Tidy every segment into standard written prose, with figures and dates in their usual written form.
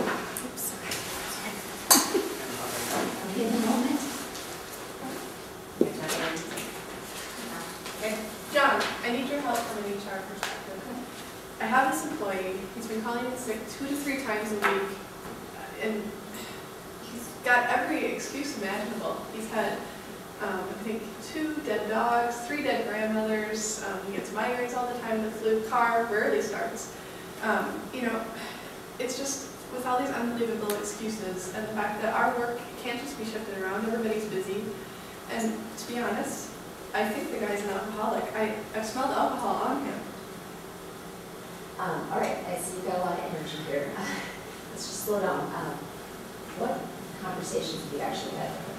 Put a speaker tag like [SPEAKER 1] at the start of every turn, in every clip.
[SPEAKER 1] Oops, sorry. Okay, in a moment.
[SPEAKER 2] Okay. John, I need your help from an HR perspective. I have this employee, he's been calling in sick 2 to 3 times a week, and he's got every excuse imaginable. He's had, I think, 2 dead dogs, 3 dead grandmothers, he gets migraines all the time, the flu, car rarely starts. You know, it's just, with all these unbelievable excuses, and the fact that our work can't just be shifted around, everybody's busy, and to be honest, I think the guy's an alcoholic. I've smelled alcohol on him.
[SPEAKER 1] All right, I see you've got a lot of energy here. Let's just slow down. What conversations have you actually had with him?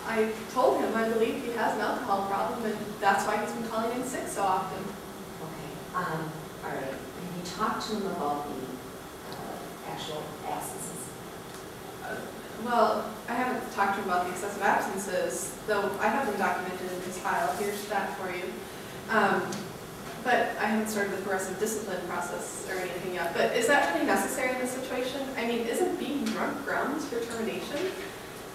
[SPEAKER 2] I told him I believe he has an alcohol problem, and that's why he's been calling in sick so often.
[SPEAKER 1] Okay. All right. Have you talked to him about the actual absences?
[SPEAKER 2] Well, I haven't talked to him about the excessive absences, though I have them documented in his file. Here's that for you. But I haven't started the progressive discipline process or anything yet. But is that really necessary in this situation? I mean, isn't being drunk grounds for termination?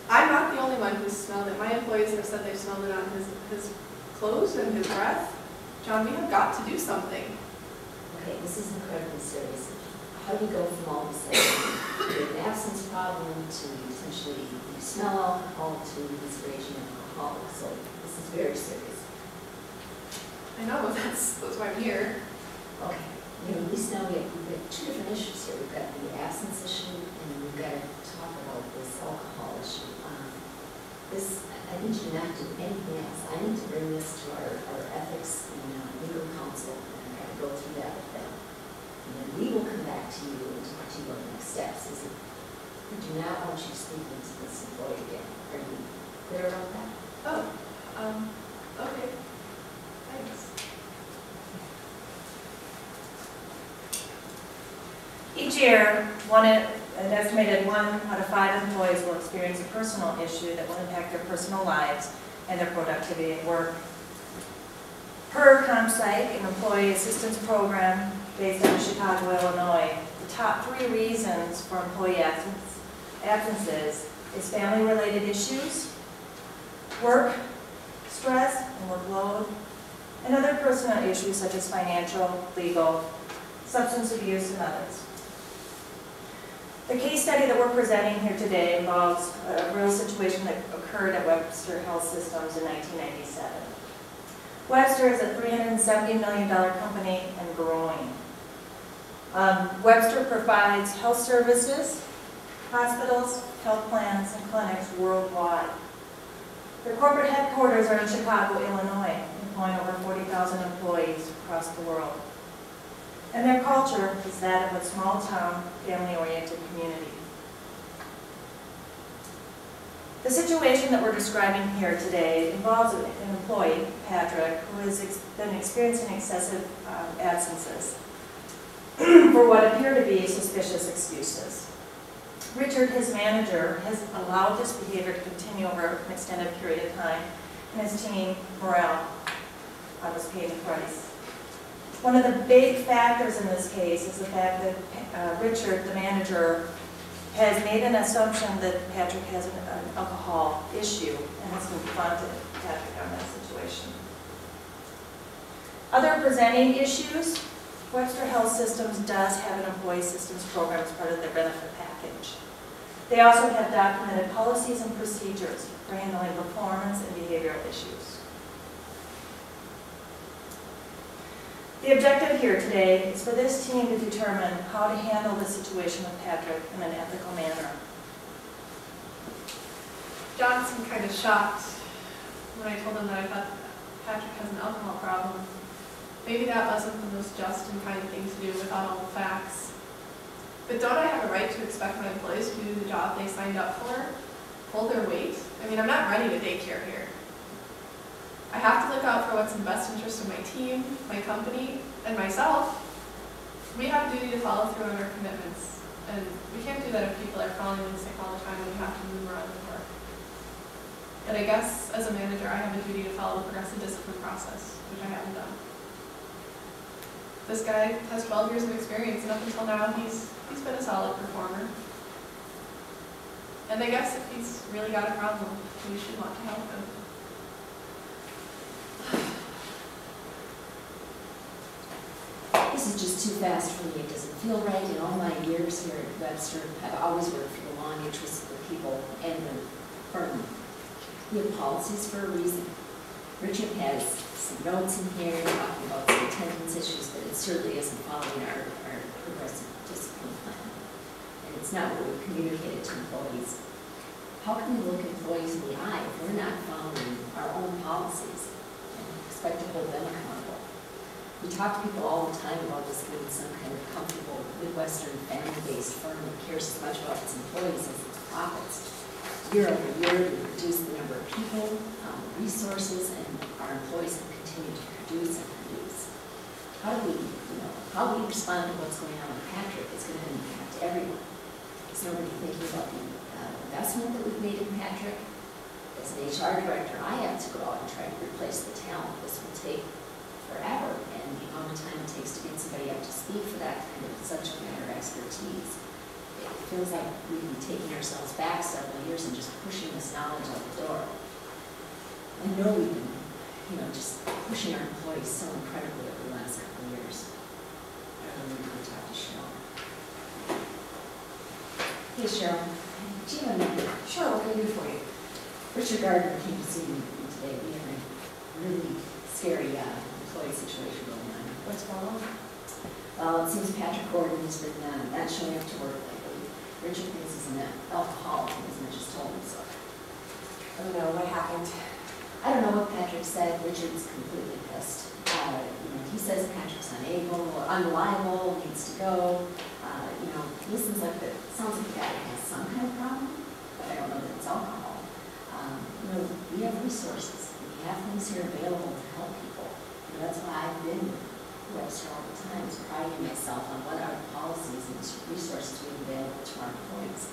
[SPEAKER 2] I'm not the only one who's smelled it. My employees have said they've smelled it on his clothes and his breath. John, we have got to do something.
[SPEAKER 1] Okay, this is incredibly serious. How do you go from all of a sudden an absence problem to potentially you smell alcohol to this raging alcoholic? So this is very serious.
[SPEAKER 2] I know, that's why I'm here.
[SPEAKER 1] Okay. You know, at least now we've got 2 different issues here. We've got the absence issue, and we've got to talk about this alcohol issue. I need you not to do anything else. I need to bring this to our ethics and legal counsel and kind of go through that with them. And then we will come back to you and talk to you about the next steps. We do not want you speaking to this employee again. Are you clear about that?
[SPEAKER 2] Oh, okay. Thanks.
[SPEAKER 3] Each year, an estimated 1 out of 5 employees will experience a personal issue that will impact their personal lives and their productivity at work. Per CompPsych, an employee assistance program based out of Chicago, Illinois, the top 3 reasons for employee absences is family-related issues, work stress and workload, and other personal issues such as financial, legal, substance abuse, and others. The case study that we're presenting here today involves a real situation that occurred at Webster Health Systems in 1997. Webster is a $370 million company and growing. Webster provides health services, hospitals, health plans, and clinics worldwide. Their corporate headquarters are in Chicago, Illinois, employing over 40,000 employees across the world. And their culture is that of a small-town, family-oriented community. The situation that we're describing here today involves an employee, Patrick, who has been experiencing excessive absences for what appear to be suspicious excuses. Richard, his manager, has allowed this behavior to continue over an extended period of time, and his team morale was paying the price. One of the big factors in this case is the fact that Richard, the manager, has made an assumption that Patrick has an alcohol issue and has confronted Patrick on that situation. Other presenting issues, Webster Health Systems does have an employee assistance program as part of their benefit package. They also have documented policies and procedures for handling performance and behavioral issues. The objective here today is for this team to determine how to handle the situation with Patrick in an ethical manner.
[SPEAKER 2] John seemed kind of shocked when I told him that I thought Patrick has an alcohol problem. Maybe that wasn't the most just and kind thing to do without all the facts. But don't I have a right to expect my employees to do the job they signed up for? Hold their weight? I mean, I'm not running a daycare here. I have to look out for what's in the best interest of my team, my company, and myself. We have a duty to follow through on our commitments, and we can't do that if people are calling in sick all the time and we have to move around the work. And I guess, as a manager, I have a duty to follow the progressive discipline process, which I haven't done. this guy has 12 years of experience, and up until now, he's been a solid performer. And I guess if he's really got a problem, we should want to help him.
[SPEAKER 1] This is just too fast for me. It doesn't feel right. In all my years here at Webster, I've always worked for the long interests of the people and the firm. We have policies for a reason. Richard has some notes in here talking about some attendance issues, but it certainly isn't following our progressive discipline plan. And it's not what we've communicated to employees. How can we look employees in the eye if we're not following our own policies and expect to hold them accountable? We talk to people all the time about this being some kind of comfortable Midwestern family-based firm that cares as much about its employees as its profits. Year over year, we reduce the number of people, resources, and our employees have continued to produce and produce. How do we respond to what's going on with Patrick is going to impact everyone. Is nobody thinking about the investment that we've made in Patrick? As an HR director, I have to go out and try to replace the talent. This will take forever, and the amount of time it takes to get somebody up to speed for that kind of subject matter expertise. It feels like we've been taking ourselves back several years and just pushing this knowledge out the door. I know we've been, just pushing our employees so incredibly over the last couple of years. I really need to talk to Cheryl. Hey Cheryl, do you have a minute? Sure, what can I do for you? Richard Gardner came to see me today. We have a really scary employee situation going on. What's going on? Well, it seems Patrick Gordon has been not showing up to work lately. Richard thinks he's an alcoholic, and his just told me so.
[SPEAKER 4] I don't know, what happened?
[SPEAKER 1] I don't know what Patrick said. Richard's completely pissed. He says Patrick's unable or unreliable, needs to go. Listens like that. Sounds like the guy has some kind of problem, but I don't know that it's alcohol. We have resources. We have things here available to help people. That's why I've been with Webster all the time, is priding myself on what are the policies and resources we have available to our employees.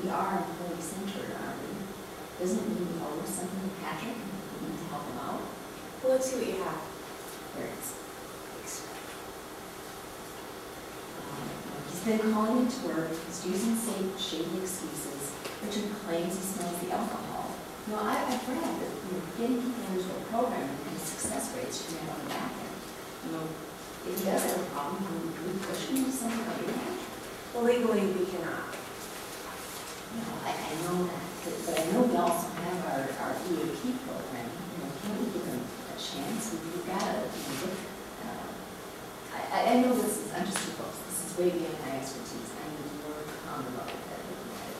[SPEAKER 1] We are employee-centered, aren't we? Doesn't it mean we owe something to Patrick and we need to help him out?
[SPEAKER 4] Well, let's see what you have.
[SPEAKER 1] There it is. He's been calling into work. He's using shady excuses. Richard claims he smells the alcohol. I've read that getting people into a program and the success rates should be on the back end. If he does have a problem, can we push him into something like that?
[SPEAKER 4] Well, legally, we cannot.
[SPEAKER 1] I know that, but I know we also have our EAP program. Can't we give him a chance? We've got to look. I know I'm just too close. This is way beyond my expertise. I need more on the level that looking at it.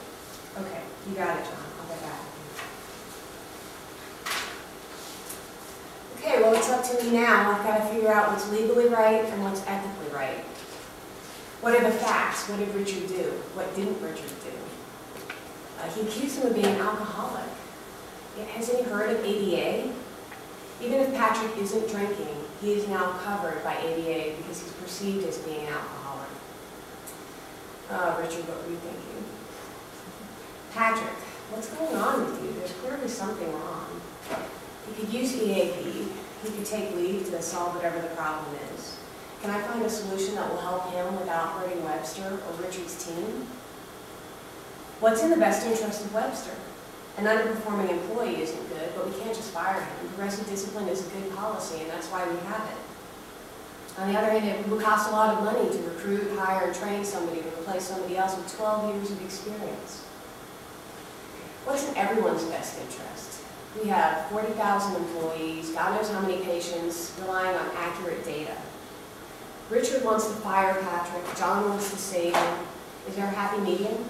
[SPEAKER 4] Okay, you got it, John. I'll get back. Okay, well, it's up to me now. I've got to figure out what's legally right and what's ethically right. What are the facts? What did Richard do? What didn't Richard do? He accused him of being an alcoholic. Has any heard of ADA? Even if Patrick isn't drinking, he is now covered by ADA because he's perceived as being an alcoholic. Richard, what were you thinking? Patrick, what's going on with you? There's clearly something wrong. He could use EAP. He could take leave to solve whatever the problem is. Can I find a solution that will help him without hurting Webster or Richard's team? What's in the best interest of Webster? An underperforming employee isn't good, but we can't just fire him. Progressive discipline is a good policy, and that's why we have it. On the other hand, it would cost a lot of money to recruit, hire, and train somebody to replace somebody else with 12 years of experience. What's in everyone's best interest? We have 40,000 employees, God knows how many patients, relying on accurate data. Richard wants to fire Patrick, John wants to save him. Is there a happy medium?